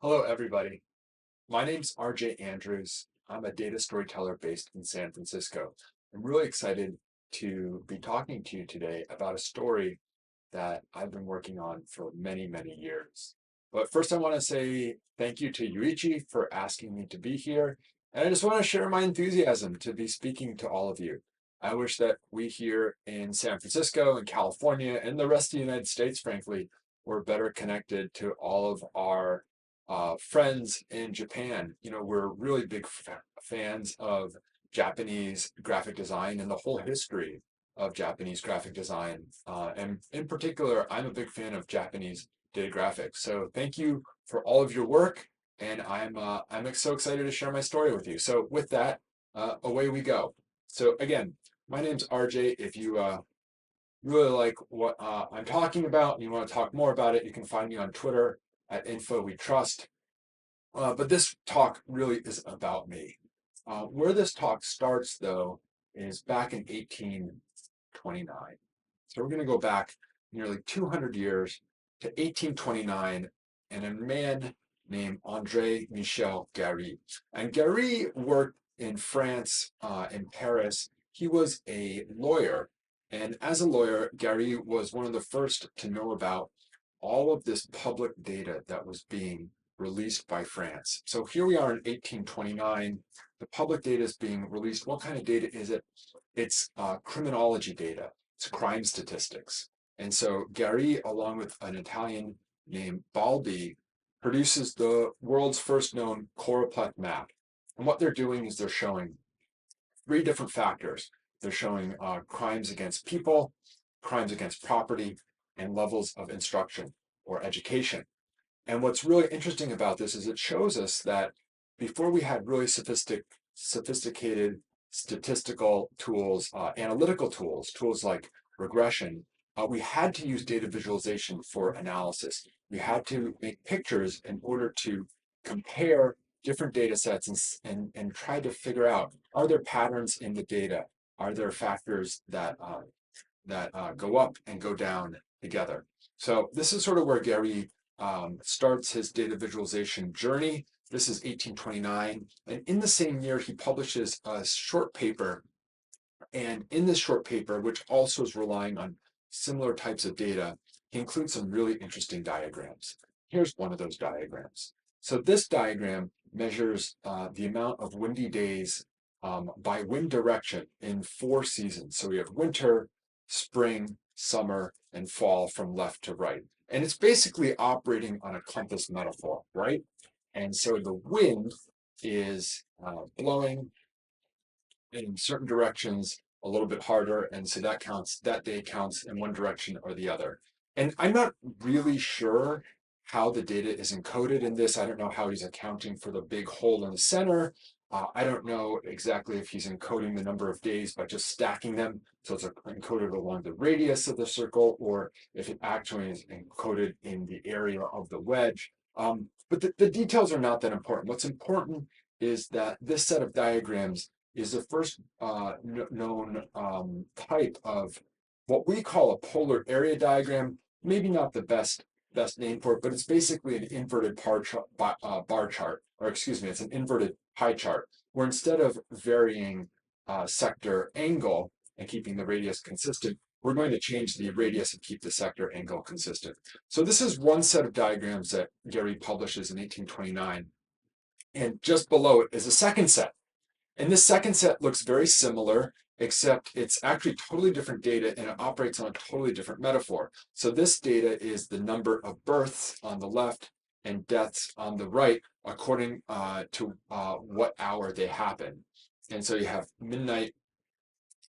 Hello, everybody. My name's RJ Andrews. I'm a data storyteller based in San Francisco. I'm really excited to be talking to you today about a story that I've been working on for many, many years. But first, I want to say thank you to Yuichi for asking me to be here. And I just want to share my enthusiasm to be speaking to all of you. I wish that we here in San Francisco and California and the rest of the United States, frankly, were better connected to all of our friends in Japan. We're really big fans of Japanese graphic design and the whole history of Japanese graphic design. And in particular, I'm a big fan of Japanese data graphics. So thank you for all of your work, and I'm so excited to share my story with you. So with that, away we go. So again, my name's RJ. If you really like what I'm talking about and you want to talk more about it, you can find me on Twitter at InfoWeTrust. But this talk really is about me. Where this talk starts, though, is back in 1829. So we're going to go back nearly 200 years to 1829 and a man named André Michel Gary. And Gary worked in France, in Paris. He was a lawyer. And as a lawyer, Gary was one of the first to know about all of this public data that was being released by France. So here we are in 1829. The public data is being released. What kind of data is it? It's criminology data. It's crime statistics. And so Gary, along with an Italian named Baldi, produces the world's first known choropleth map. And what they're doing is they're showing three different factors. They're showing crimes against people, crimes against property, and levels of instruction or education. And what's really interesting about this is it shows us that before we had really sophisticated statistical tools, analytical tools like regression, we had to use data visualization for analysis. We had to make pictures in order to compare different data sets and try to figure out, are there patterns in the data? Are there factors that go up and go down together? So this is sort of where Gary starts his data visualization journey. This is 1829. And in the same year, he publishes a short paper. And in this short paper, which also is relying on similar types of data, he includes some really interesting diagrams. Here's one of those diagrams. So this diagram measures the amount of windy days by wind direction in 4 seasons. So we have winter, spring, summer, and fall from left to right. And it's basically operating on a compass metaphor, right? And so the wind is blowing in certain directions a little bit harder, and so that day counts in one direction or the other. And I'm not really sure how the data is encoded in this. I don't know how he's accounting for the big hole in the center. I don't know exactly if he's encoding the number of days by just stacking them, so it's encoded along the radius of the circle, or if it actually is encoded in the area of the wedge. But the details are not that important. What's important is that this set of diagrams is the first known type of what we call a polar area diagram. Maybe not the best name for it, but it's basically an inverted bar chart, or excuse me, it's an inverted pie chart, where instead of varying sector angle and keeping the radius consistent, we're going to change the radius and keep the sector angle consistent. So this is one set of diagrams that Gary publishes in 1829. And just below it is a second set. And this second set looks very similar, except it's actually totally different data and it operates on a totally different metaphor. So this data is the number of births on the left and deaths on the right, according to what hour they happen. And so you have midnight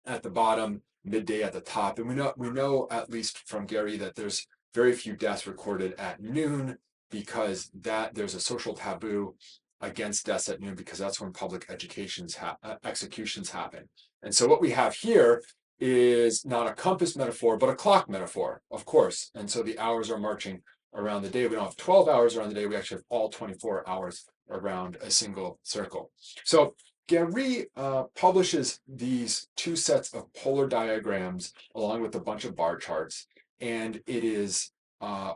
at the bottom, midday at the top. And we know at least from Gary that there's very few deaths recorded at noon because there's a social taboo against deaths at noon because that's when public executions happen. And so what we have here is not a compass metaphor, but a clock metaphor, of course. And so the hours are marching around the day. We don't have 12 hours around the day. We actually have all 24 hours around a single circle. So Gary publishes these two sets of polar diagrams along with a bunch of bar charts, and it's a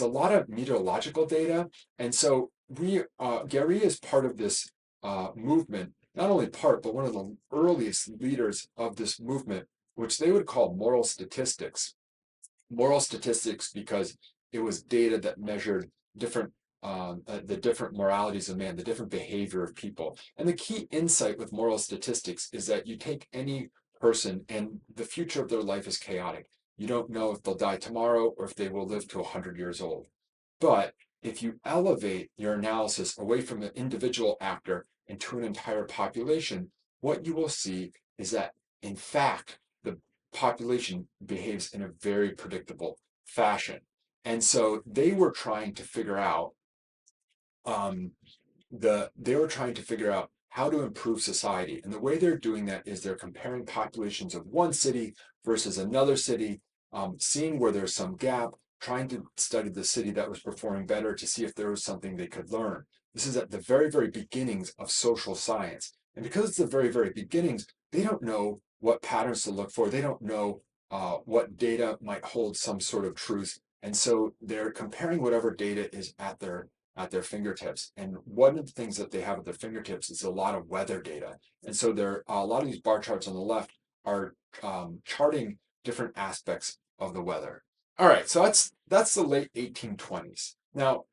lot of meteorological data. And so Gary is part of this movement, not only part, but one of the earliest leaders of this movement, which they would call moral statistics. Moral statistics because it was data that measured different the different moralities of man, the different behavior of people. And the key insight with moral statistics is that you take any person and the future of their life is chaotic. You don't know if they'll die tomorrow or if they will live to 100 years old. But if you elevate your analysis away from an individual actor into an entire population, what you will see is that, in fact, the population behaves in a very predictable fashion. And so they were trying to figure out um, they were trying to figure out how to improve society. And the way they're doing that is they're comparing populations of one city versus another city, seeing where there's some gap, trying to study the city that was performing better to see if there was something they could learn. This is at the very, very beginnings of social science. And because it's the very, very beginnings, they don't know what patterns to look for. They don't know what data might hold some sort of truth. And so they're comparing whatever data is at their fingertips. And one of the things that they have at their fingertips is a lot of weather data. And so there a lot of these bar charts on the left are charting different aspects of the weather. All right, so that's the late 1820s. Now,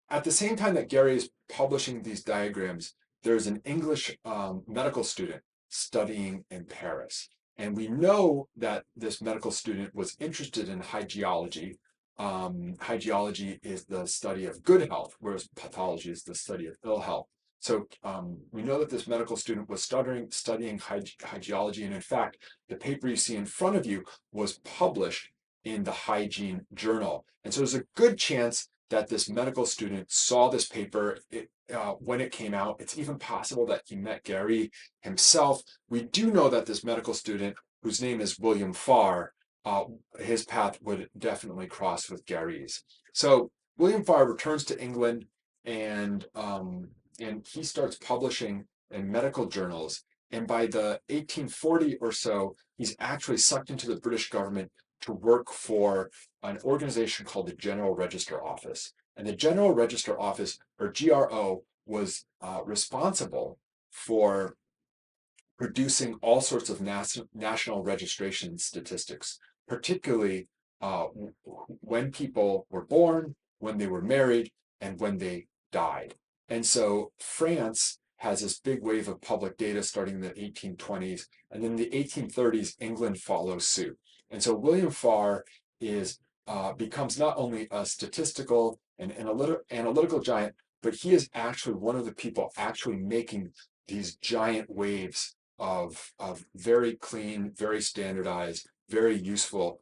at the same time that Gary is publishing these diagrams, there's an English medical student studying in Paris. And we know that this medical student was interested in hygiology. Hygiology is the study of good health, whereas pathology is the study of ill health. So we know that this medical student was studying hygiology, and in fact, the paper you see in front of you was published in the Hygiene Journal. And so there's a good chance that this medical student saw this paper when it came out. It's even possible that he met Gary himself. We do know that this medical student, whose name is William Farr, his path would definitely cross with Gary's. So William Farr returns to England, and he starts publishing in medical journals. And by the 1840 or so, he's actually sucked into the British government to work for an organization called the General Register Office. And the General Register Office, or GRO, was responsible for producing all sorts of national registration statistics, particularly when people were born, when they were married, and when they died. And so France has this big wave of public data starting in the 1820s, and then in the 1830s, England follows suit. And so William Farr becomes not only a statistical and analytical giant, but he is actually one of the people actually making these giant waves of very clean, very standardized, very useful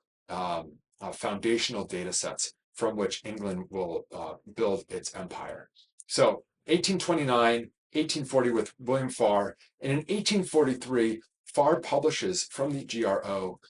foundational data sets from which England will build its empire. So 1829, 1840 with William Farr, and in 1843, Farr publishes from the GRO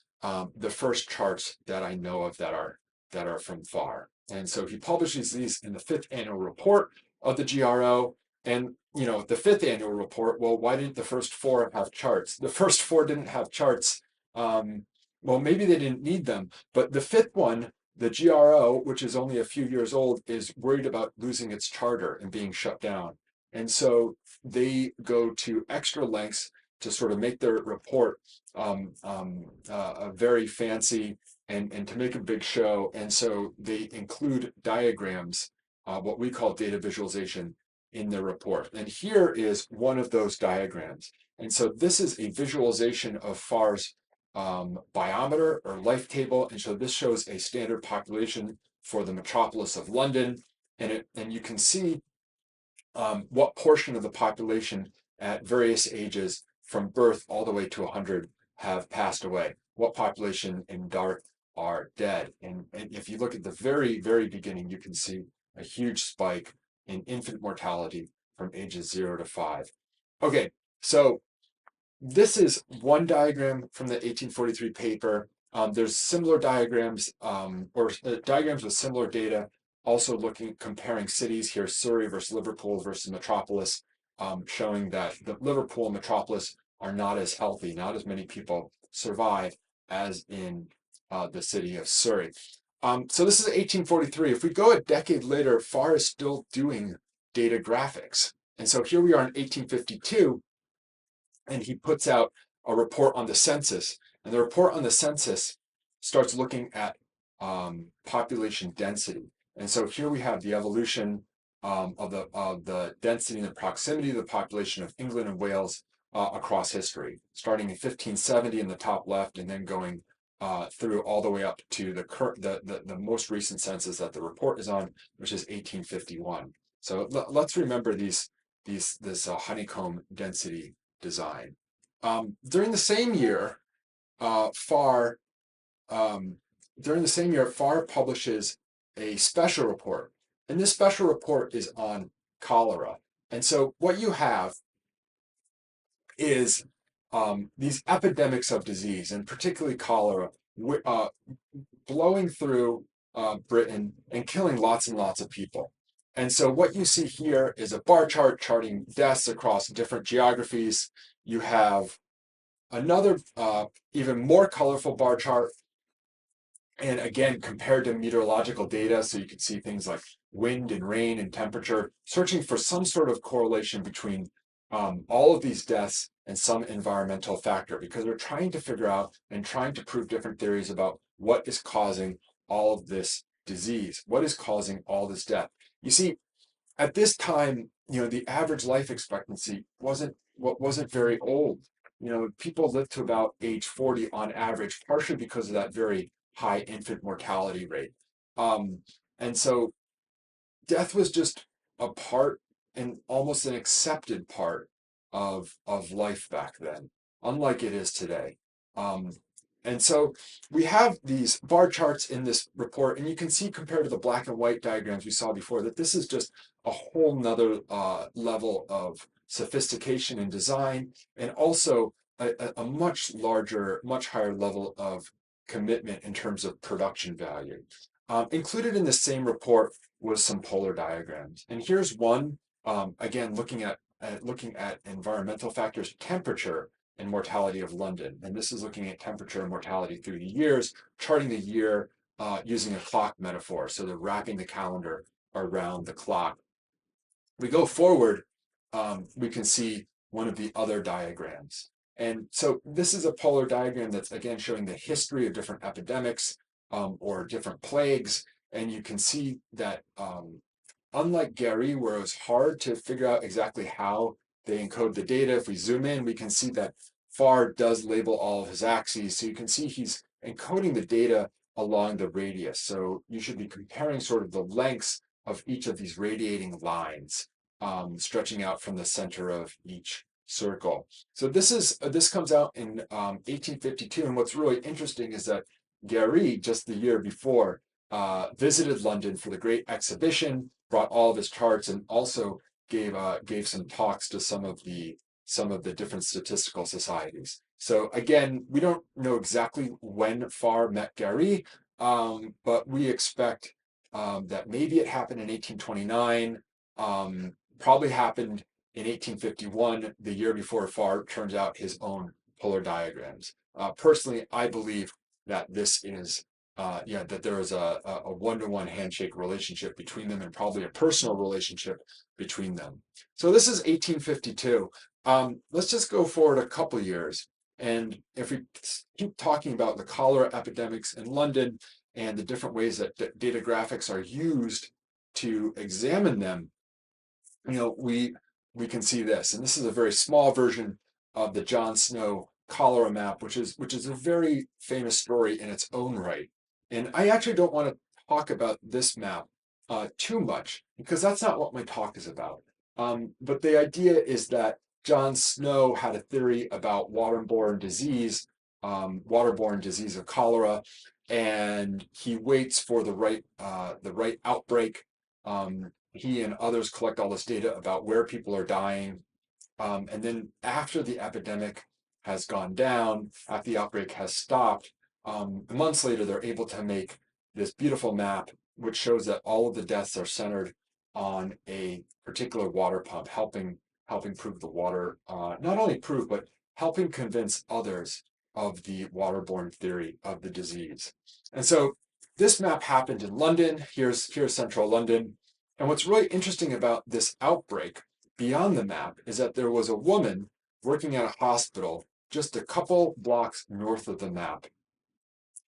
the first charts that I know of that are from Farr. And so he publishes these in the 5th annual report of the GRO. And the 5th annual report, well, why didn't the first 4 have charts? The first 4 didn't have charts. Well, maybe they didn't need them, but the 5th one, the GRO, which is only a few years old, is worried about losing its charter and being shut down. And so they go to extra lengths to sort of make their report very fancy and to make a big show. And so they include diagrams, what we call data visualization, in their report. And here is one of those diagrams. And so this is a visualization of Farr's biometer or life table. And so this shows a standard population for the metropolis of London. And you can see what portion of the population at various ages from birth all the way to 100 have passed away. What population in dark are dead. And if you look at the very, very beginning, you can see a huge spike in infant mortality from ages 0 to 5. Okay, so this is one diagram from the 1843 paper. There's similar diagrams diagrams with similar data, also comparing cities here, Surrey versus Liverpool versus Metropolis, showing that the Liverpool and Metropolis are not as healthy, not as many people survive as in the city of Surrey. So this is 1843. If we go a decade later, Farr is still doing data graphics. And so here we are in 1852, and he puts out a report on the census. And the report on the census starts looking at population density. And so here we have the evolution of the density and the proximity of the population of England and Wales across history, starting in 1570 in the top left, and then going through all the way up to the most recent census that the report is on, which is 1851. So let's remember this honeycomb density design. During the same year, FAR publishes a special report, and this special report is on cholera. And so what you have is these epidemics of disease, and particularly cholera, blowing through Britain and killing lots and lots of people. And so what you see here is a bar chart charting deaths across different geographies. You have another even more colorful bar chart, and again compared to meteorological data, so you can see things like wind and rain and temperature, searching for some sort of correlation between all of these deaths and some environmental factor, because we're trying to figure out and trying to prove different theories about what is causing all of this disease, what is causing all this death. You see, at this time, the average life expectancy wasn't very old. People lived to about age 40 on average, partially because of that very high infant mortality rate. And so death was just a part, and almost an accepted part of life back then, unlike it is today. And so we have these bar charts in this report, and you can see compared to the black and white diagrams we saw before that this is just a whole nother level of sophistication and design, and also a much larger, much higher level of commitment in terms of production value. Included in the same report was some polar diagrams. And here's one, again, looking at environmental factors, temperature and mortality of London. And this is looking at temperature and mortality through the years, charting the year using a clock metaphor. So they're wrapping the calendar around the clock. We go forward, we can see one of the other diagrams. And so this is a polar diagram that's again showing the history of different epidemics or different plagues. And you can see that unlike Gary, where it was hard to figure out exactly how they encode the data, if we zoom in, we can see that FAR does label all of his axes. So you can see he's encoding the data along the radius. So you should be comparing sort of the lengths of each of these radiating lines, stretching out from the center of each circle. So this comes out in 1852, and what's really interesting is that Gary, just the year before, visited London for the Great Exhibition, brought all of his charts, and also gave some talks to some of the different statistical societies. So again, we don't know exactly when FAR met Gary, but we expect that maybe it happened in 1829, probably happened in 1851, the year before FAR turns out his own polar diagrams. Personally, I believe that this is that there is a one-to-one handshake relationship between them, and probably a personal relationship between them. So this is 1852. Let's just go forward a couple years. And if we keep talking about the cholera epidemics in London and the different ways that data graphics are used to examine them, we can see this. And this is a very small version of the John Snow cholera map, which is a very famous story in its own right. And I actually don't want to talk about this map too much, because that's not what my talk is about. But the idea is that John Snow had a theory about waterborne disease of cholera, and he waits for the right outbreak. He and others collect all this data about where people are dying, and then after the epidemic has gone down, after the outbreak has stopped, months later, they're able to make this beautiful map, which shows that all of the deaths are centered on a particular water pump, helping prove the water, not only prove, but helping convince others of the waterborne theory of the disease. And so this map happened in London. Here's central London. And what's really interesting about this outbreak beyond the map is that there was a woman working at a hospital just a couple blocks north of the map,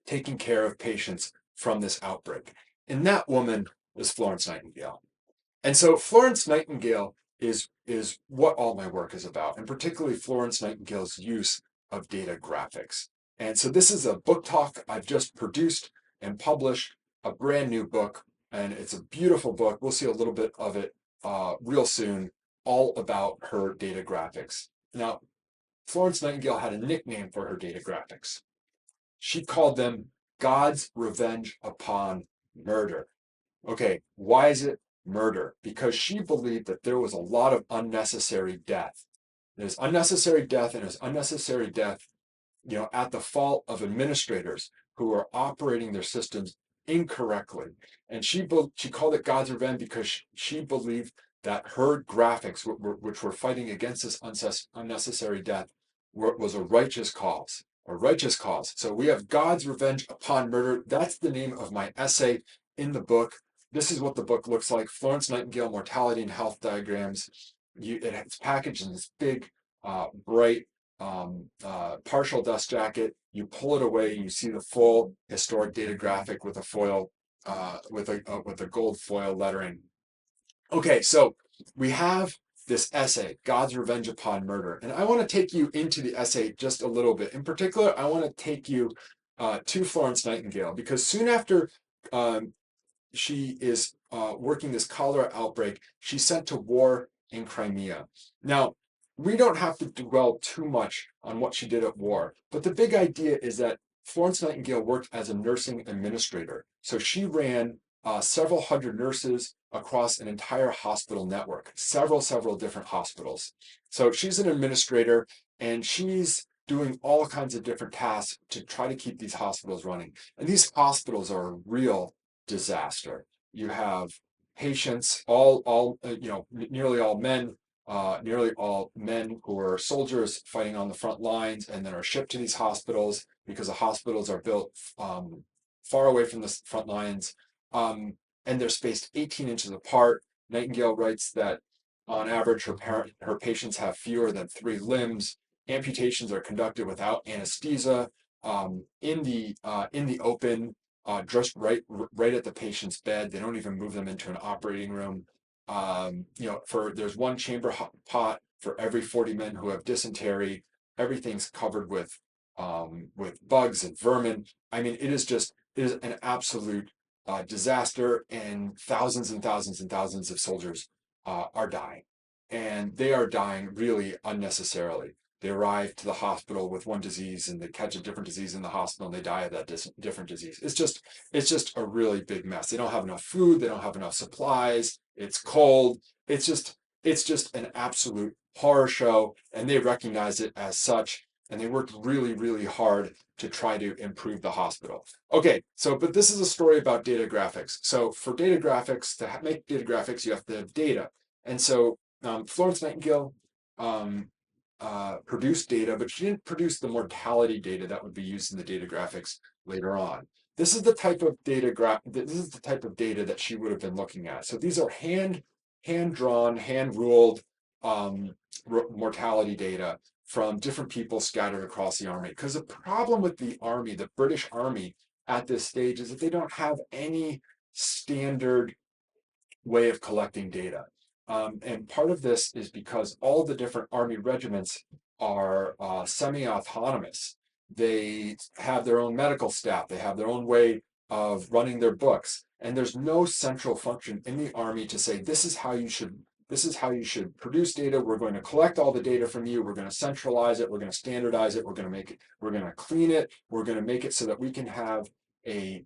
taking care of patients from this outbreak. And that woman was Florence Nightingale. And so Florence Nightingale is what all my work is about, and particularly Florence Nightingale's use of data graphics. And so this is a book talk I've just produced and published, a brand new book, and it's a beautiful book. We'll see a little bit of it real soon, all about her data graphics. Now, Florence Nightingale had a nickname for her data graphics. She called them God's revenge upon murder. Okay, why is it murder? Because she believed that there was a lot of unnecessary death. There's unnecessary death, and there's unnecessary death, at the fault of administrators who are operating their systems incorrectly. And she called it God's revenge because she believed that her graphics, which were fighting against this unnecessary death, was a righteous cause. A righteous cause. So we have God's revenge upon murder. That's the name of my essay in the book. This is what the book looks like. Florence Nightingale Mortality and Health Diagrams. It's packaged in this big, bright, partial dust jacket. You pull it away, you see the full historic data graphic with a foil, with a gold foil lettering. Okay, so we have this essay, God's Revenge Upon Murder, and I want to take you into the essay just a little bit. In particular, I want to take you to Florence Nightingale, because soon after she is working this cholera outbreak, she's sent to war in Crimea. Now, we don't have to dwell too much on what she did at war, but the big idea is that Florence Nightingale worked as a nursing administrator. So she ran several hundred nurses across an entire hospital network, several different hospitals. So she's an administrator, and she's doing all kinds of different tasks to try to keep these hospitals running. And these hospitals are a real disaster. You have patients, nearly all men, who are soldiers fighting on the front lines, and then are shipped to these hospitals because the hospitals are built far away from the front lines, and they're spaced 18 inches apart. Nightingale writes that on average, her patients have fewer than 3 limbs. Amputations are conducted without anesthesia, in the open, just right at the patient's bed. They don't even move them into an operating room. There's one chamber pot for every 40 men who have dysentery. Everything's covered with bugs and vermin. I mean, it is an absolute disaster, and thousands and thousands and thousands of soldiers are dying, and they are dying really unnecessarily. They arrive to the hospital with one disease, and they catch a different disease in the hospital, and they die of that different disease. It's just a really big mess. They don't have enough food. They don't have enough supplies. It's cold. It's just an absolute horror show, and they recognize it as such. And they worked really, really hard to try to improve the hospital. Okay, but this is a story about data graphics. So for data graphics, to make data graphics, you have to have data. And so Florence Nightingale produced data, but she didn't produce the mortality data that would be used in the data graphics later on. This is the type of data that she would have been looking at. So these are hand-drawn, hand-ruled mortality data from different people scattered across the army. Because the problem with the army, the British Army at this stage, is that they don't have any standard way of collecting data. And part of this is because all the different army regiments are semi-autonomous. They have their own medical staff. They have their own way of running their books. And there's no central function in the army to say, this is how you should produce data. We're going to collect all the data from you. We're going to centralize it. We're going to standardize it. We're going to clean it. We're going to make it so that we can have a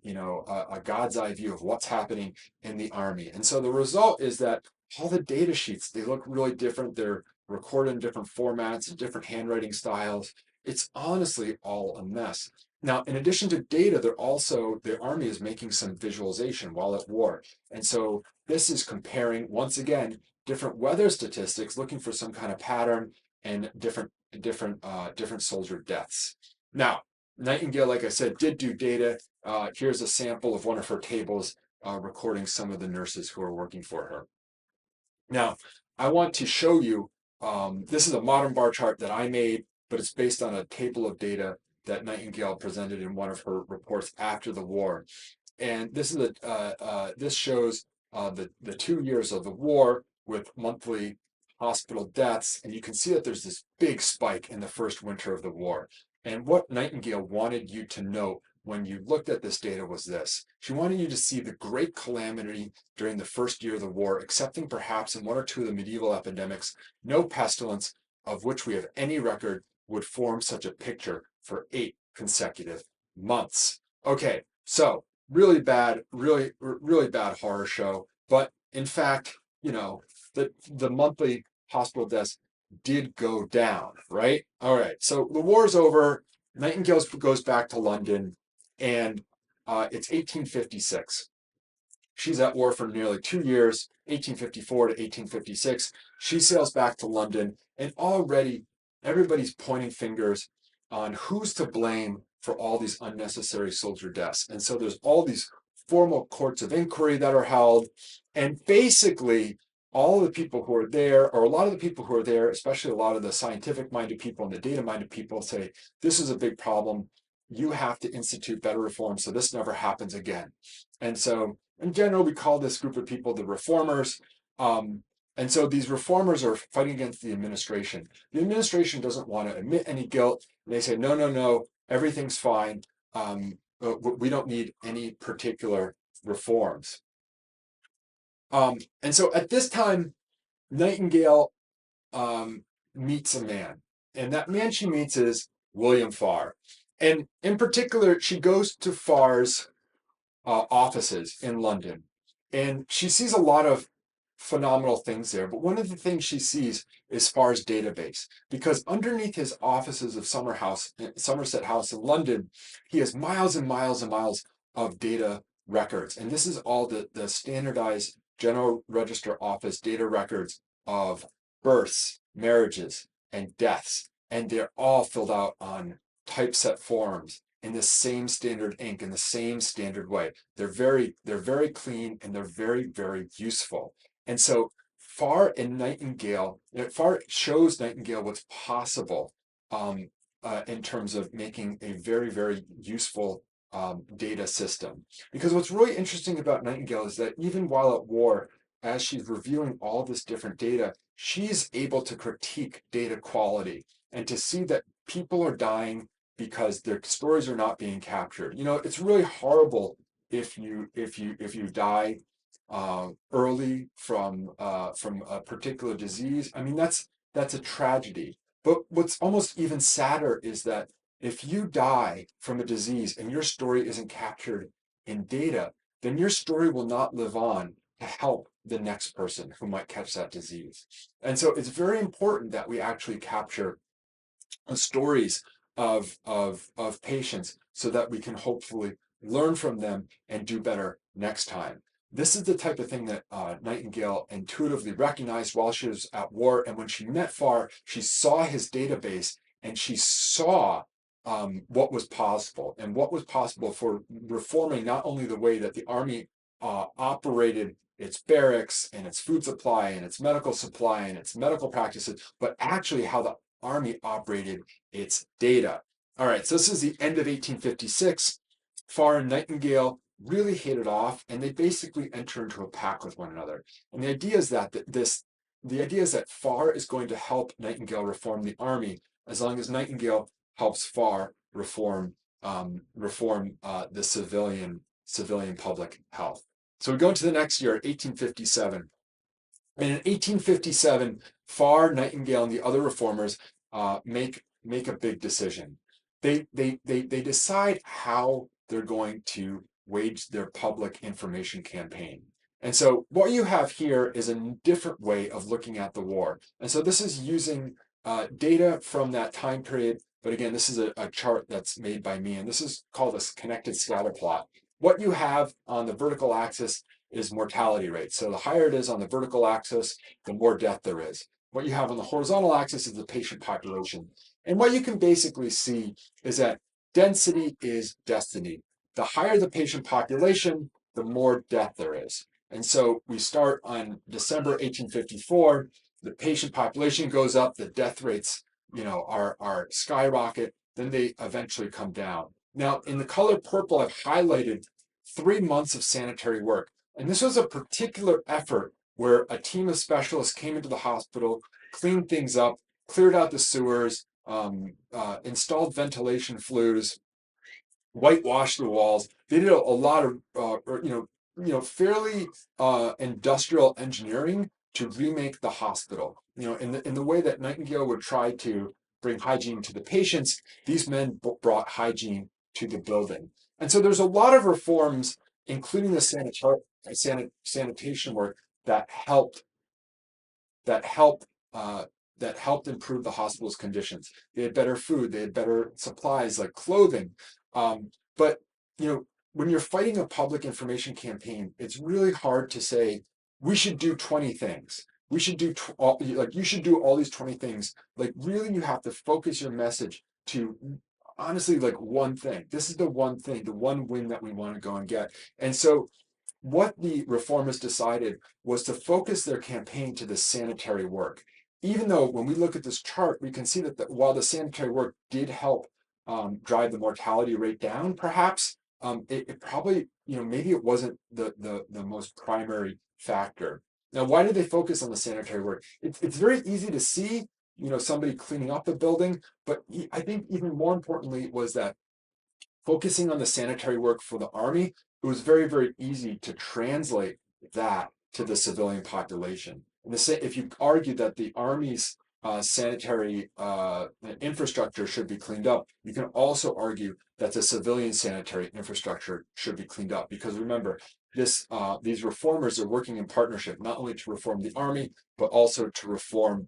God's eye view of what's happening in the army. And so the result is that all the data sheets, they look really different. They're recorded in different formats and different handwriting styles. It's honestly all a mess. Now, in addition to data, the army is making some visualization while at war. And so this is comparing, once again, different weather statistics, looking for some kind of pattern and different soldier deaths. Now, Nightingale, like I said, did do data. Here's a sample of one of her tables. recording some of the nurses who are working for her. Now, I want to show you, this is a modern bar chart that I made, but it's based on a table of data that Nightingale presented in one of her reports after the war. And this is this shows the 2 years of the war with monthly hospital deaths, and you can see that there's this big spike in the first winter of the war. And what Nightingale wanted you to know when you looked at this data was this. She wanted you to see the great calamity during the first year of the war, excepting perhaps in one or two of the medieval epidemics, no pestilence of which we have any record would form such a picture for 8 consecutive months. Okay, so really bad, really bad horror show. But in fact, the monthly hospital deaths did go down, right? All right, so the war's over. Nightingale goes back to London, and it's 1856. She's at war for nearly 2 years, 1854 to 1856. She sails back to London, and already everybody's pointing fingers on who's to blame for all these unnecessary soldier deaths. And so there's all these formal courts of inquiry that are held, and basically all of the people who are there, or a lot of the people who are there, especially a lot of the scientific minded people and the data minded people, say this is a big problem. You have to institute better reforms so this never happens again. And so in general, we call this group of people the reformers. And so these reformers are fighting against the administration. The administration doesn't want to admit any guilt. They say, no, no, no, everything's fine. We don't need any particular reforms. And so at this time, Nightingale meets a man. And that man she meets is William Farr. And in particular, she goes to Farr's offices in London. And she sees a lot of phenomenal things there. But one of the things she sees is Farr's database, because underneath his offices of Somerset House in London, he has miles and miles and miles of data records. And this is all the standardized General Register Office data records of births, marriages, and deaths. And they're all filled out on typeset forms in the same standard ink, in the same standard way. They're very clean, and they're very useful. And so Farr shows Nightingale what's possible in terms of making a very useful data system. Because what's really interesting about Nightingale is that even while at war, as she's reviewing all this different data, she's able to critique data quality and to see that people are dying because their stories are not being captured. It's really horrible if you die early from a particular disease. I mean, that's a tragedy. But what's almost even sadder is that if you die from a disease and your story isn't captured in data, then your story will not live on to help the next person who might catch that disease. And so it's very important that we actually capture stories of patients so that we can hopefully learn from them and do better next time. This is the type of thing that Nightingale intuitively recognized while she was at war. And when she met Farr, she saw his database and she saw what was possible, and what was possible for reforming not only the way that the army operated its barracks and its food supply and its medical supply and its medical practices, but actually how the army operated its data. All right, so this is the end of 1856. Farr and Nightingale really hit it off, and they basically enter into a pact with one another. And the idea is that Farr is going to help Nightingale reform the army, as long as Nightingale helps Farr reform the civilian public health. So we go into the next year, 1857. And in 1857, Farr, Nightingale, and the other reformers make a big decision. They decide how they're going to wage their public information campaign. And so what you have here is a different way of looking at the war. And so this is using data from that time period. But again, this is a chart that's made by me, and this is called a connected scatter plot. What you have on the vertical axis is mortality rate. So the higher it is on the vertical axis, the more death there is. What you have on the horizontal axis is the patient population. And what you can basically see is that density is destiny. The higher the patient population, the more death there is. And so we start on December 1854, the patient population goes up, the death rates, are skyrocket, then they eventually come down. Now, in the color purple, I've highlighted 3 months of sanitary work. And this was a particular effort where a team of specialists came into the hospital, cleaned things up, cleared out the sewers, installed ventilation flues, whitewashed the walls. They did a lot of fairly industrial engineering to remake the hospital. In the way that Nightingale would try to bring hygiene to the patients, these men brought hygiene to the building. And so there's a lot of reforms, including the sanitation work, that helped that helped uh, that helped improve the hospital's conditions. They had better food, they had better supplies like clothing. But when you're fighting a public information campaign, it's really hard to say we should do 20 things. We should do like you should do all these 20 things. Like really, you have to focus your message to honestly like one thing. This is the one thing, the one win that we want to go and get. And so what the reformers decided was to focus their campaign to the sanitary work. Even though when we look at this chart, we can see that while the sanitary work did help drive the mortality rate down, perhaps it probably, maybe it wasn't the most primary factor. Now, why did they focus on the sanitary work? It's very easy to see, somebody cleaning up the building, but I think even more importantly was that focusing on the sanitary work for the army, it was very, very easy to translate that to the civilian population. And if you argue that the army's sanitary infrastructure should be cleaned up, you can also argue that the civilian sanitary infrastructure should be cleaned up. Because remember, these reformers are working in partnership, not only to reform the army, but also to reform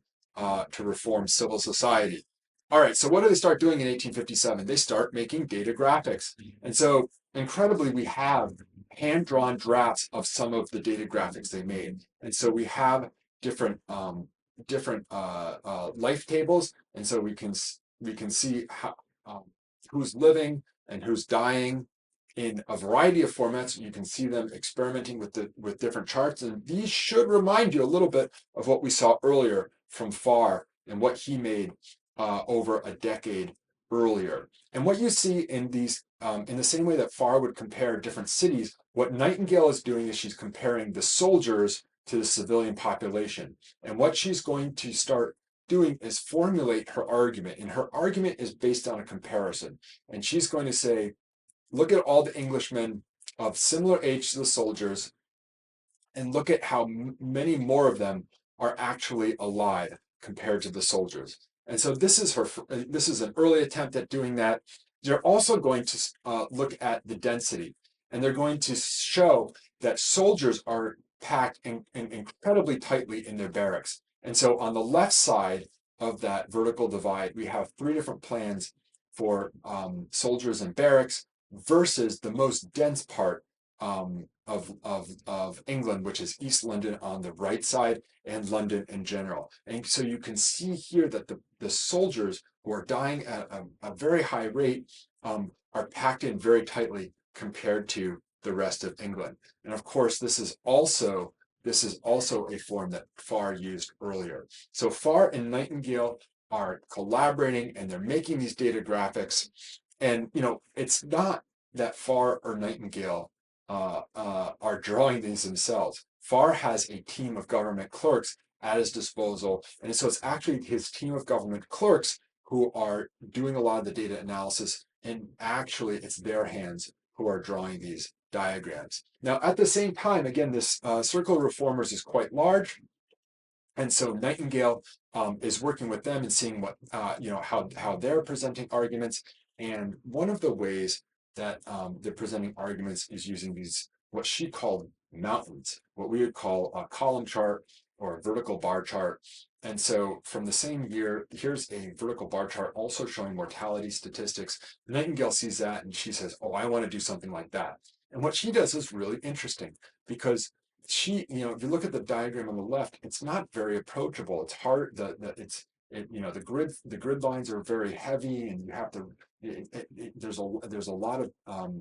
civil society. All right, so what do they start doing in 1857? They start making data graphics. And so incredibly, we have hand-drawn drafts of some of the data graphics they made. And so we have different life tables, and so we can see how who's living and who's dying in a variety of formats. You can see them experimenting with different charts, and these should remind you a little bit of what we saw earlier from Farr and what he made over a decade earlier. And what you see in these, in the same way that Farr would compare different cities, what Nightingale is doing is she's comparing the soldiers to the civilian population. And what she's going to start doing is formulate her argument. And her argument is based on a comparison. And she's going to say, look at all the Englishmen of similar age to the soldiers, and look at how many more of them are actually alive compared to the soldiers. And so this is an early attempt at doing that. They're also going to look at the density, and they're going to show that soldiers are packed incredibly tightly in their barracks. And so on the left side of that vertical divide, we have three different plans for soldiers and barracks versus the most dense part of England, which is East London on the right side and London in general. And so you can see here that the soldiers who are dying at a very high rate are packed in very tightly compared to the rest of England. And of course, this is also a form that Farr used earlier. So Farr and Nightingale are collaborating and they're making these data graphics. And it's not that Farr or Nightingale are drawing these themselves. Farr has a team of government clerks at his disposal, and so it's actually his team of government clerks who are doing a lot of the data analysis, and actually it's their hands who are drawing these diagrams. Now, at the same time, again, this circle of reformers is quite large, and so Nightingale is working with them and seeing what how they're presenting arguments. And one of the ways that they're presenting arguments is using these what she called mountains, what we would call a column chart or a vertical bar chart. And so from the same year, here's a vertical bar chart also showing mortality statistics. Nightingale sees that and she says, oh, I want to do something like that. And what she does is really interesting because if you look at the diagram on the left, it's not very approachable. It's hard. The grid lines are very heavy, and you have to. There's a lot of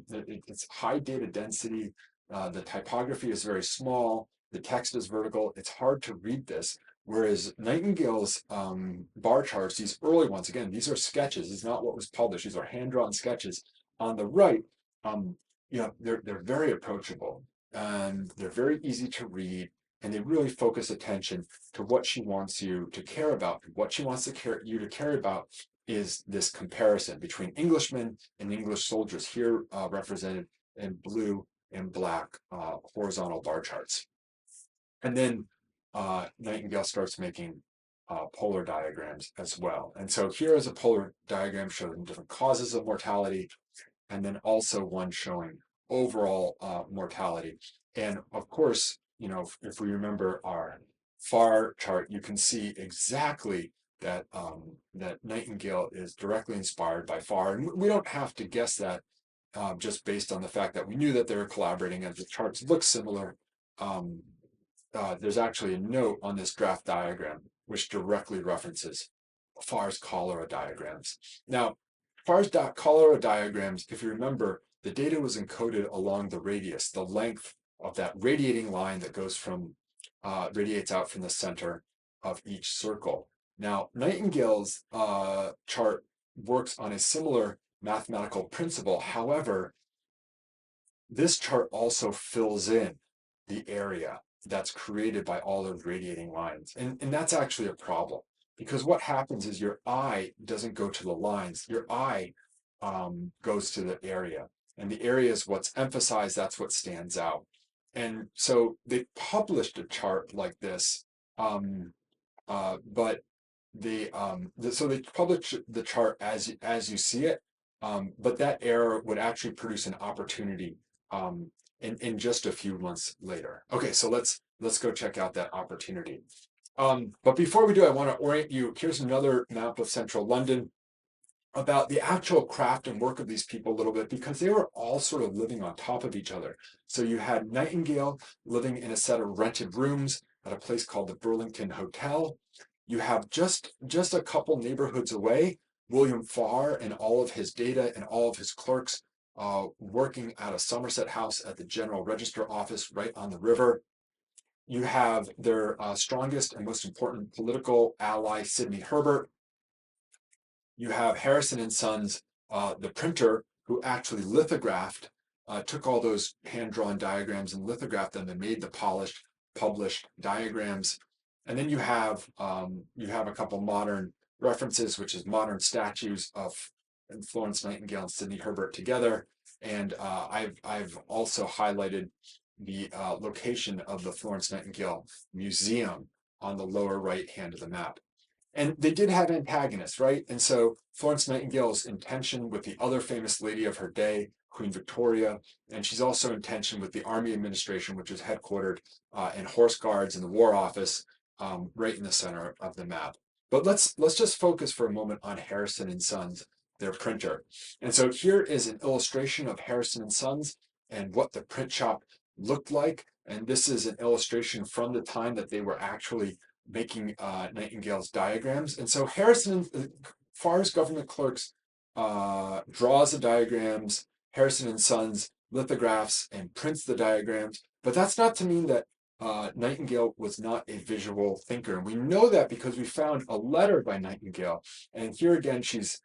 it's high data density. the typography is very small, the text is vertical, it's hard to read this. Whereas Nightingale's bar charts, these early ones, again, these are sketches. It's not what was published. These are hand-drawn sketches. On the right, they're very approachable and they're very easy to read, and they really focus attention to what she wants you to care about. What she wants you to care about is this comparison between Englishmen and English soldiers, here represented in blue and black horizontal bar charts. And then Nightingale starts making polar diagrams as well. And so here is a polar diagram showing different causes of mortality, and then also one showing overall mortality. And of course, if we remember our FAR chart, you can see exactly that that Nightingale is directly inspired by FAR. And we don't have to guess that just based on the fact that we knew that they were collaborating and the charts look similar. There's actually a note on this draft diagram which directly references FAR's cholera diagrams. Now, FAR's cholera diagrams, if you remember, the data was encoded along the radius, the length of that radiating line that goes from, radiates out from the center of each circle. Now, Nightingale's chart works on a similar mathematical principle. However, this chart also fills in the area that's created by all those radiating lines. And that's actually a problem, because what happens is your eye doesn't go to the lines, your eye goes to the area. And the area is what's emphasized, that's what stands out. And so they published a chart like this, but so they published the chart as you see it, but that error would actually produce an opportunity in just a few months later. Okay, so let's go check out that opportunity. But before we do, I want to orient you. Here's another map of central London about the actual craft and work of these people a little bit, because they were all sort of living on top of each other. So you had Nightingale living in a set of rented rooms at a place called the Burlington Hotel. You have just a couple neighborhoods away, William Farr and all of his data and all of his clerks working at a Somerset House at the General Register office right on the river. You have their strongest and most important political ally, Sidney Herbert. You have Harrison and Sons, the printer, who actually lithographed, took all those hand-drawn diagrams and lithographed them and made the polished, published diagrams. And then you have a couple modern references, which is modern statues of Florence Nightingale and Sidney Herbert together. And I've also highlighted the location of the Florence Nightingale Museum on the lower right hand of the map. And they did have antagonists, right? And so Florence Nightingale's in tension with the other famous lady of her day, Queen Victoria, and she's also in tension with the Army Administration, which is headquartered in Horse Guards in the War Office, right in the center of the map. But let's just focus for a moment on Harrison and Sons, their printer. And so here is an illustration of Harrison and Sons and what the print shop looked like. And this is an illustration from the time that they were actually making Nightingale's diagrams. And so Harrison, Farr's government clerks, draws the diagrams, Harrison and Sons lithographs and prints the diagrams. But that's not to mean that Nightingale was not a visual thinker. And we know that because we found a letter by Nightingale. And here again, she's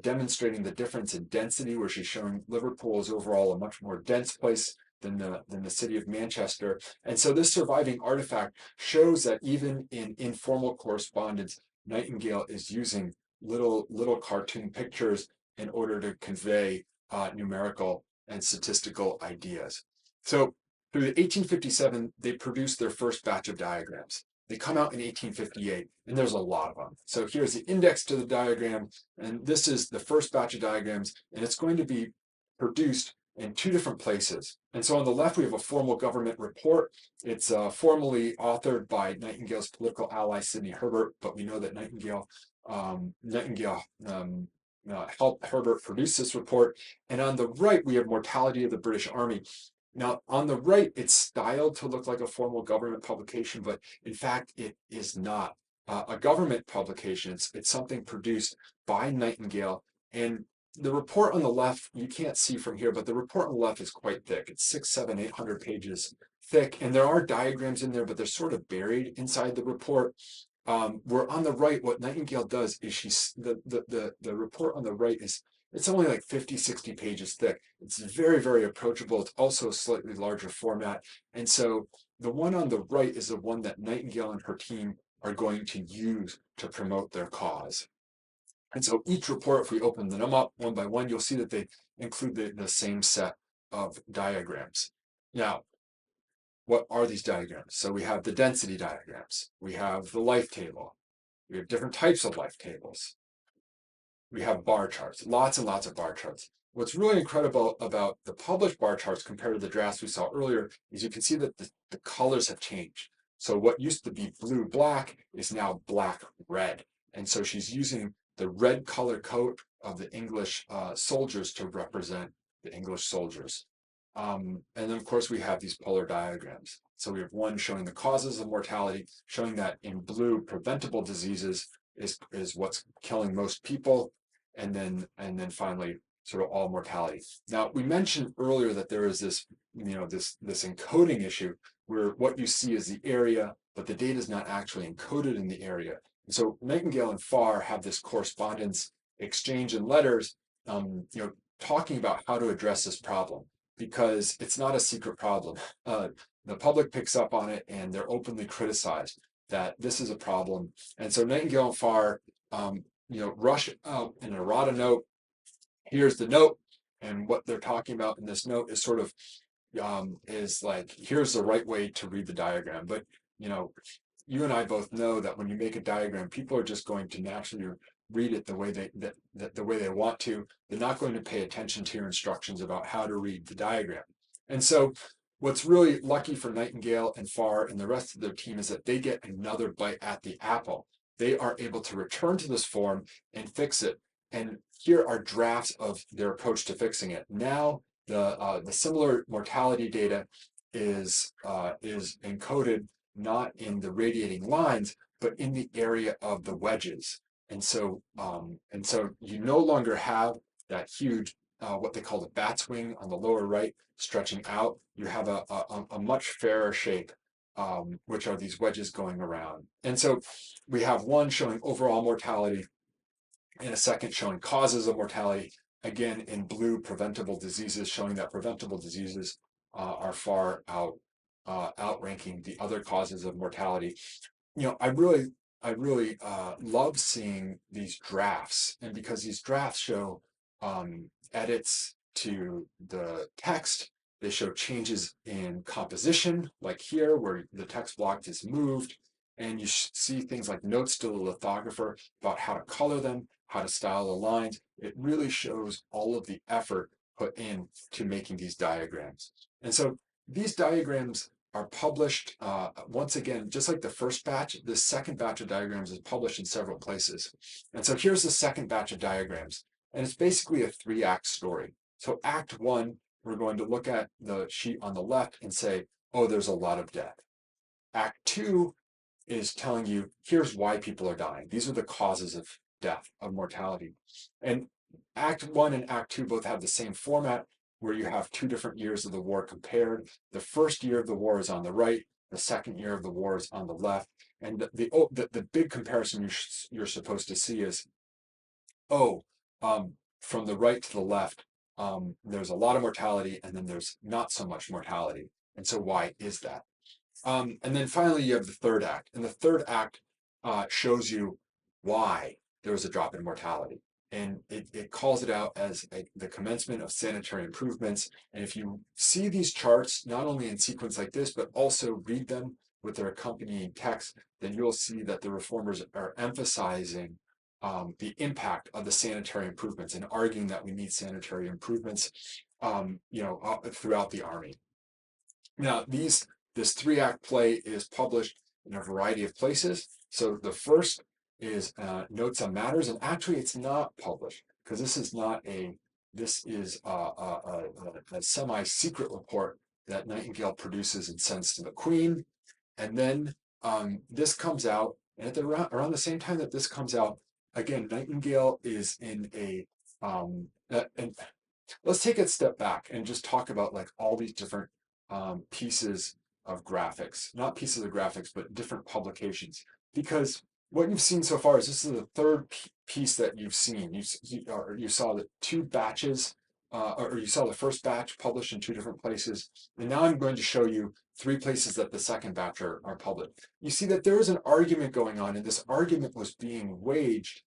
demonstrating the difference in density, where she's showing Liverpool is overall a much more dense place than the city of Manchester. And so this surviving artifact shows that even in informal correspondence, Nightingale is using little cartoon pictures in order to convey numerical and statistical ideas. So through 1857, they produced their first batch of diagrams. They come out in 1858, and there's a lot of them. So here's the index to the diagram, and this is the first batch of diagrams, and it's going to be produced in two different places. And so on the left, we have a formal government report. It's formally authored by Nightingale's political ally, Sidney Herbert, but we know that Nightingale helped Herbert produce this report. And on the right, we have mortality of the British Army. Now, on the right, it's styled to look like a formal government publication, but in fact, it is not a government publication. It's something produced by Nightingale. And the report on the left, you can't see from here, but the report on the left is quite thick. It's 6, 7, 800 pages thick, and there are diagrams in there, but they're sort of buried inside the report. Where on the right, what Nightingale does is the report on the right is, it's only like 50, 60 pages thick. It's very, very approachable. It's also a slightly larger format. And so the one on the right is the one that Nightingale and her team are going to use to promote their cause. And so each report, if we open them up one by one, you'll see that they include the same set of diagrams. Now, what are these diagrams? So we have the density diagrams, we have the life table, we have different types of life tables, we have bar charts, lots and lots of bar charts. What's really incredible about the published bar charts compared to the drafts we saw earlier is you can see that the colors have changed. So what used to be blue-black is now black-red. And so she's using the red color coat of the English soldiers to represent the English soldiers. And then, of course, we have these polar diagrams. So we have one showing the causes of mortality, showing that in blue, preventable diseases is what's killing most people, and then finally, sort of all mortality. Now, we mentioned earlier that there is this, this encoding issue where what you see is the area, but the data is not actually encoded in the area. And so Nightingale and Farr have this correspondence exchange in letters, talking about how to address this problem, because it's not a secret problem. The public picks up on it, and they're openly criticized that this is a problem. And so Nightingale and Farr, rush out an errata note. Here's the note, and what they're talking about in this note is sort of is like, here's the right way to read the diagram. But you and I both know that when you make a diagram, people are just going to naturally read it the way the way they want to. They're not going to pay attention to your instructions about how to read the diagram. And so what's really lucky for Nightingale and Farr and the rest of their team is that they get another bite at the apple. They are able to return to this form and fix it. And here are drafts of their approach to fixing it. Now the similar mortality data is encoded not in the radiating lines, but in the area of the wedges. And so you no longer have that huge, what they call the bat's wing on the lower right stretching out. You have a much fairer shape, which are these wedges going around. And so we have one showing overall mortality and a second showing causes of mortality, again in blue, preventable diseases, showing that preventable diseases are far outranking the other causes of mortality. I really love seeing these drafts, and because these drafts show edits to the text, they show changes in composition, like here where the text block is moved, and you see things like notes to the lithographer about how to color them, how to style the lines. It really shows all of the effort put in to making these diagrams. And so these diagrams are published, once again, just like the first batch, the second batch of diagrams is published in several places. And so here's the second batch of diagrams, and it's basically a 3-act story. So act 1, we're going to look at the sheet on the left and say, oh, there's a lot of death. Act 2 is telling you, here's why people are dying. These are the causes of death, of mortality. And Act 1 and Act 2 both have the same format, where you have 2 different years of the war compared. The first year of the war is on the right, the second year of the war is on the left. And the big comparison you're supposed to see is, from the right to the left, there's a lot of mortality, and then there's not so much mortality. And so why is that? And then finally, you have the third act. And the third act shows you why there was a drop in mortality. And it calls it out as the commencement of sanitary improvements. And if you see these charts, not only in sequence like this, but also read them with their accompanying text, then you'll see that the reformers are emphasizing the impact of the sanitary improvements and arguing that we need sanitary improvements, throughout the army. Now, this 3-act play is published in a variety of places. So the first is Notes on Matters, and actually it's not published because this is a semi-secret report that Nightingale produces and sends to the Queen. And then this comes out, and around the same time that this comes out, again, Nightingale is in a and let's take a step back and just talk about like all these different pieces of graphics, not pieces of graphics, but different publications. Because what you've seen so far is this is the third piece that you've seen. You saw the two batches, or you saw the first batch published in two different places. And now I'm going to show you three places that the second batch are published. You see that there is an argument going on, and this argument was being waged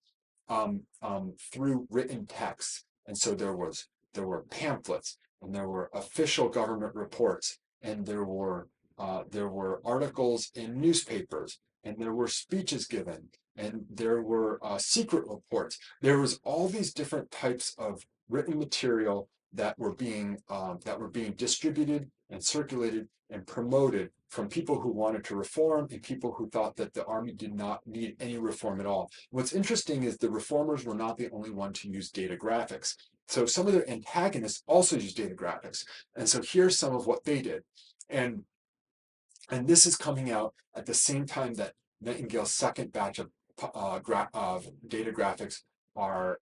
through written text. And so there were pamphlets, and there were official government reports, and there were articles in newspapers, and there were speeches given, and there were secret reports. There was all these different types of written material that were being distributed and circulated and promoted from people who wanted to reform and people who thought that the army did not need any reform at all. What's interesting is the reformers were not the only one to use data graphics. So some of their antagonists also use data graphics. And so here's some of what they did. And this is coming out at the same time that Nightingale's second batch of data graphics are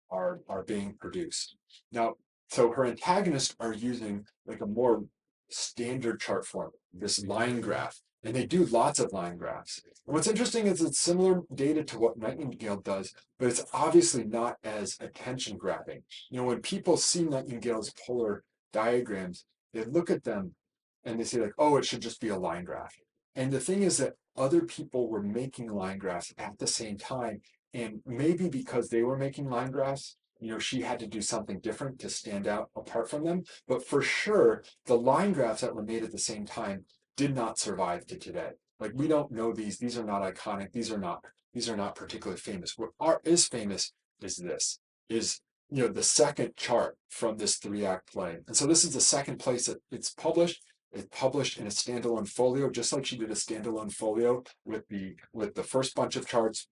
being produced. Now, so her antagonists are using like a more standard chart form, this line graph, and they do lots of line graphs. And what's interesting is it's similar data to what Nightingale does, but it's obviously not as attention grabbing. You know, when people see Nightingale's polar diagrams, they look at them and they say like, oh, it should just be a line graph. And the thing is that other people were making line graphs at the same time. And maybe because they were making line graphs, you know, she had to do something different to stand out apart from them. But for sure, the line graphs that were made at the same time did not survive to today. Like we don't know these. These are not iconic. These are not particularly famous. What art is famous is this, is you know, the second chart from this 3-act play. And so this is the second place that it's published. It's published in a standalone folio, just like she did a standalone folio with the first bunch of charts.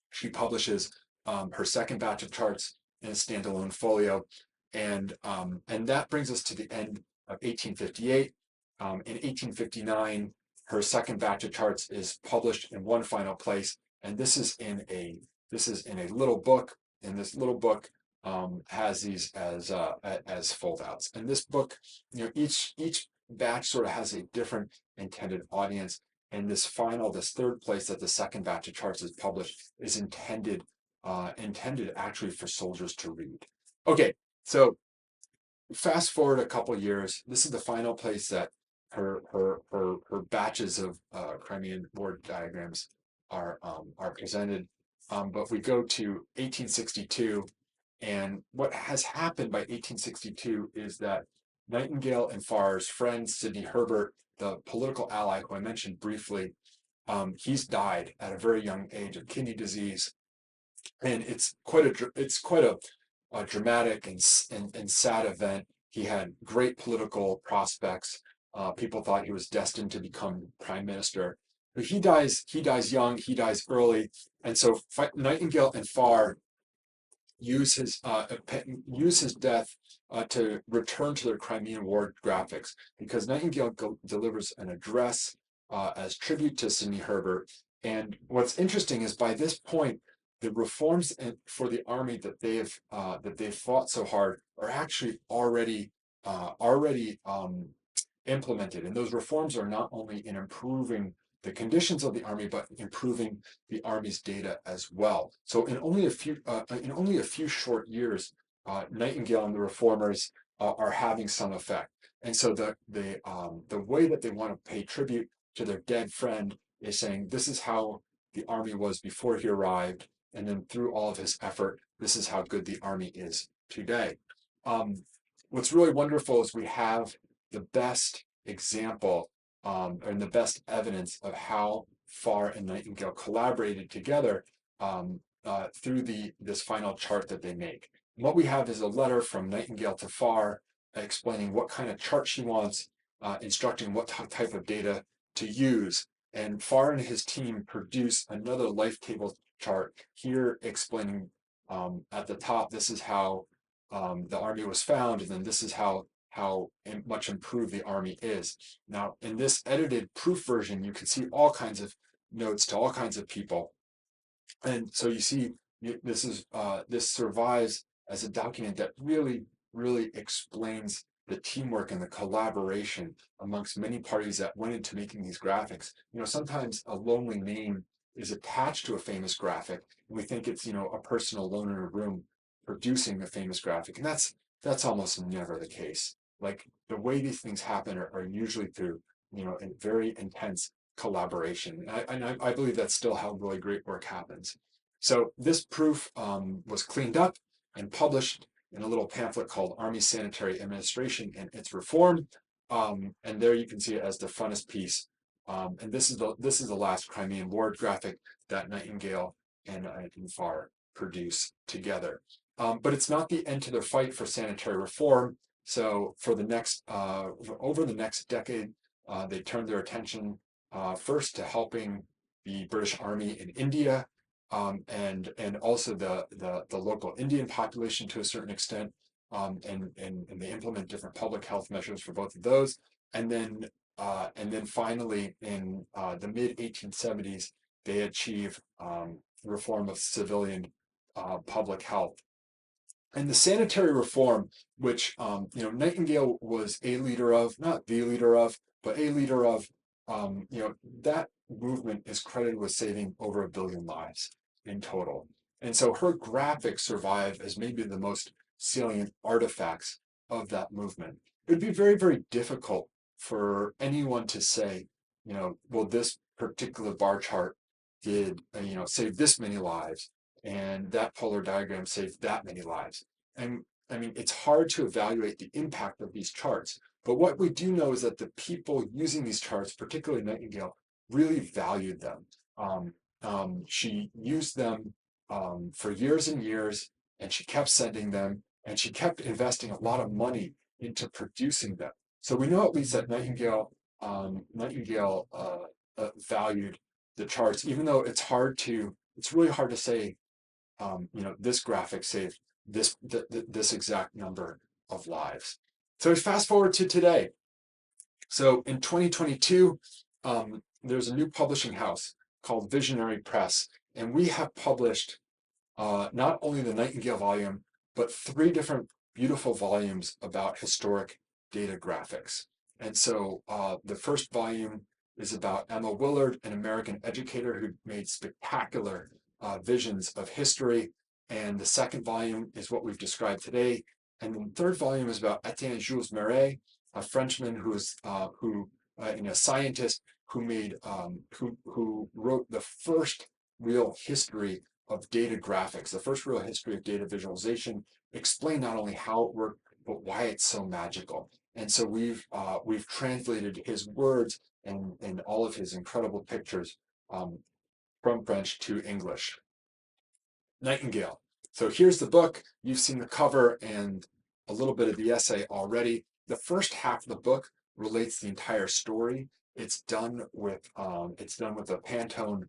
She publishes her second batch of charts in a standalone folio, and that brings us to the end of 1858. In 1859, her second batch of charts is published in one final place, and this is in a little book. And this little book has these as foldouts. And this book, you know, each batch sort of has a different intended audience. And this third place that the second batch of charts is published is intended actually for soldiers to read. Okay, so fast forward a couple years. This is the final place that her batches of Crimean War diagrams are presented. But we go to 1862, and what has happened by 1862 is that Nightingale and Farr's friend Sidney Herbert, the political ally who I mentioned briefly, he's died at a very young age of kidney disease, and it's quite a dramatic and sad event. He had great political prospects. People thought he was destined to become prime minister, but he dies young. He dies early, and so Nightingale and Farr use his death to return to their Crimean War graphics, because Nightingale delivers an address as tribute to Sidney Herbert. And what's interesting is by this point, the reforms for the army that they've fought so hard are actually already implemented, and those reforms are not only in improving the conditions of the army, but improving the army's data as well. So in only a few short years, Nightingale and the reformers are having some effect. And so the way that they want to pay tribute to their dead friend is saying this is how the army was before he arrived, and then through all of his effort, this is how good the army is today. What's really wonderful is we have the best example and the best evidence of how Farr and Nightingale collaborated together through this final chart that they make. And what we have is a letter from Nightingale to Farr explaining what kind of chart she wants, instructing what type of data to use. And Farr and his team produce another life table chart here explaining at the top, this is how the army was found, and then this is how much improved the army is. Now, in this edited proof version, you can see all kinds of notes to all kinds of people. And so you see this survives as a document that really explains the teamwork and the collaboration amongst many parties that went into making these graphics. Sometimes a lonely name is attached to a famous graphic, and we think it's, a person alone in a room producing a famous graphic, and that's almost never the case. Like, the way these things happen are usually through, a very intense collaboration. And I believe that's still how really great work happens. So this proof was cleaned up and published in a little pamphlet called Army Sanitary Administration and its Reform. And there you can see it as the funnest piece. And this is the last Crimean War graphic that Nightingale and Farr produce together. But it's not the end to their fight for sanitary reform. So for the next over the next decade, they turned their attention first to helping the British Army in India, and also the local Indian population to a certain extent, and they implement different public health measures for both of those, and then finally in the mid 1870s they achieve reform of civilian public health. And the sanitary reform, which Nightingale was a leader of, not the leader of, but a leader of, that movement is credited with saving over 1 billion lives in total. And so her graphics survive as maybe the most salient artifacts of that movement. It would be very difficult for anyone to say, well, this particular bar chart did, save this many lives, and that polar diagram saved that many lives. And I mean, it's hard to evaluate the impact of these charts, but what we do know is that the people using these charts, particularly Nightingale, really valued them. She used them for years and years, and she kept sending them, and she kept investing a lot of money into producing them. So we know at least that Nightingale valued the charts, even though it's really hard to say, this graphic saved this exact number of lives. So fast forward to today. So in 2022, there's a new publishing house called Visionary Press, and we have published not only the Nightingale volume, but 3 different beautiful volumes about historic data graphics. And so the first volume is about Emma Willard, an American educator who made spectacular visions of history. And the second volume is what we've described today. And the third volume is about Etienne Jules Méret, a Frenchman a scientist who wrote the first real history of data graphics, the first real history of data visualization, explain not only how it worked, but why it's so magical. And so we've translated his words and all of his incredible pictures from French to English. Nightingale. So here's the book. You've seen the cover and a little bit of the essay already. The first half of the book relates the entire story. It's done with a Pantone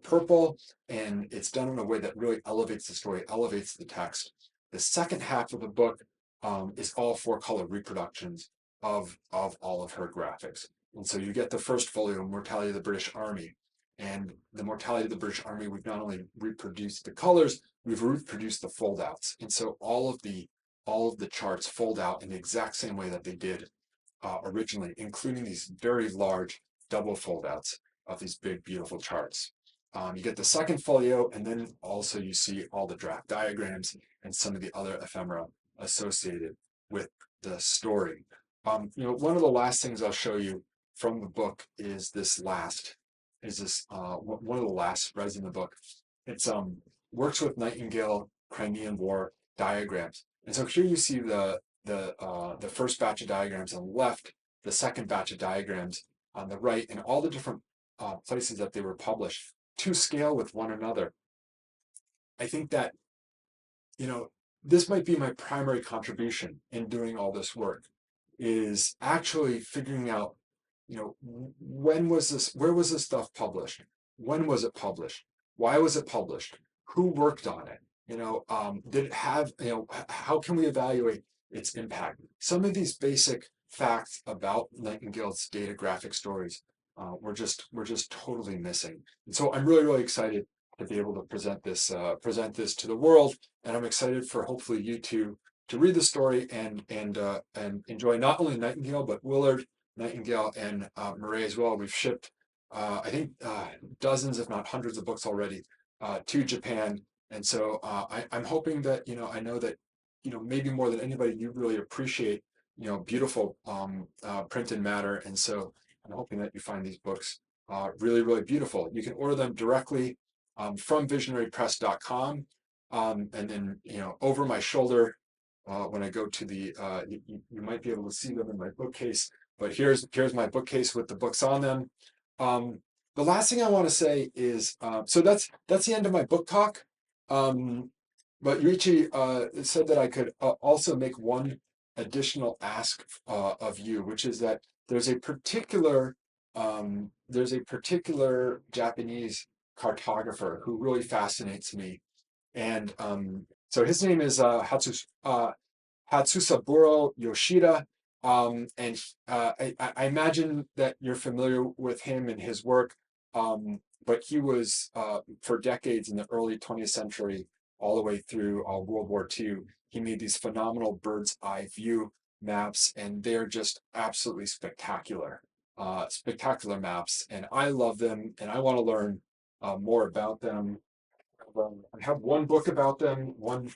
purple, and it's done in a way that really elevates the story, elevates the text. The second half of the book is all 4-color reproductions of all of her graphics. And so you get the first folio, Mortality of the British Army. And the Mortality of the British Army, we've not only reproduced the colors, we've reproduced the foldouts. And so all of the charts fold out in the exact same way that they did originally, including these very large double foldouts of these big, beautiful charts. You get the second folio, and then also you see all the draft diagrams and some of the other ephemera associated with the story. One of the last things I'll show you from the book is one of the last spreads in the book. It's works with Nightingale Crimean War diagrams. And so here you see the first batch of diagrams on the left, the second batch of diagrams on the right, and all the different places that they were published to scale with one another. I think that, this might be my primary contribution in doing all this work, is actually figuring out, where was this stuff published? When was it published? Why was it published? Who worked on it? Did it have, how can we evaluate its impact? Some of these basic facts about Nightingale's data graphic stories we're just totally missing. And so I'm really excited to be able to present this to the world. And I'm excited for hopefully you to read the story and enjoy not only Nightingale but Willard, Nightingale, and Murray as well. We've shipped I think dozens, if not hundreds, of books already to Japan, and so I'm hoping that I know that maybe more than anybody you really appreciate beautiful printed matter, and so I'm hoping that you find these books really, really beautiful. You can order them directly from visionarypress.com, and then over my shoulder when I go to the you might be able to see them in my bookcase. But here's my bookcase with the books on them. The last thing I want to say is so that's the end of my book talk. But Yuichi said that I could also make one additional ask of you, which is that there's a particular Japanese cartographer who really fascinates me, and so his name is Hatsusaburo Yoshida, and I imagine that you're familiar with him and his work, but he was for decades in the early 20th century, all the way through World War II. He made these phenomenal bird's eye view maps, and they're just absolutely spectacular, spectacular maps, and I love them, and I want to learn more about them. I have one book about them, one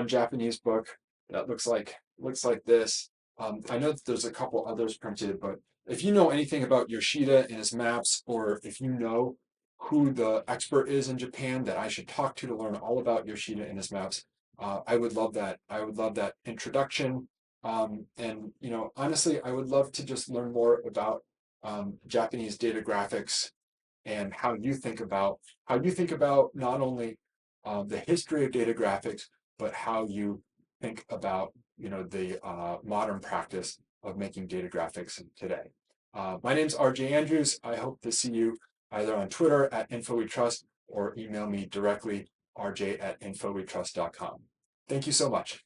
Japanese book that looks like this. I know that there's a couple others printed, but if you know anything about Yoshida and his maps, or if you know who the expert is in Japan that I should talk to learn all about Yoshida and his maps, I would love that. I would love that introduction. And honestly, I would love to just learn more about Japanese data graphics and how you think about not only the history of data graphics, but how you think about the modern practice of making data graphics today. My name's RJ Andrews. I hope to see you either on Twitter at InfoWeTrust or email me directly, rj@infowetrust.com. Thank you so much.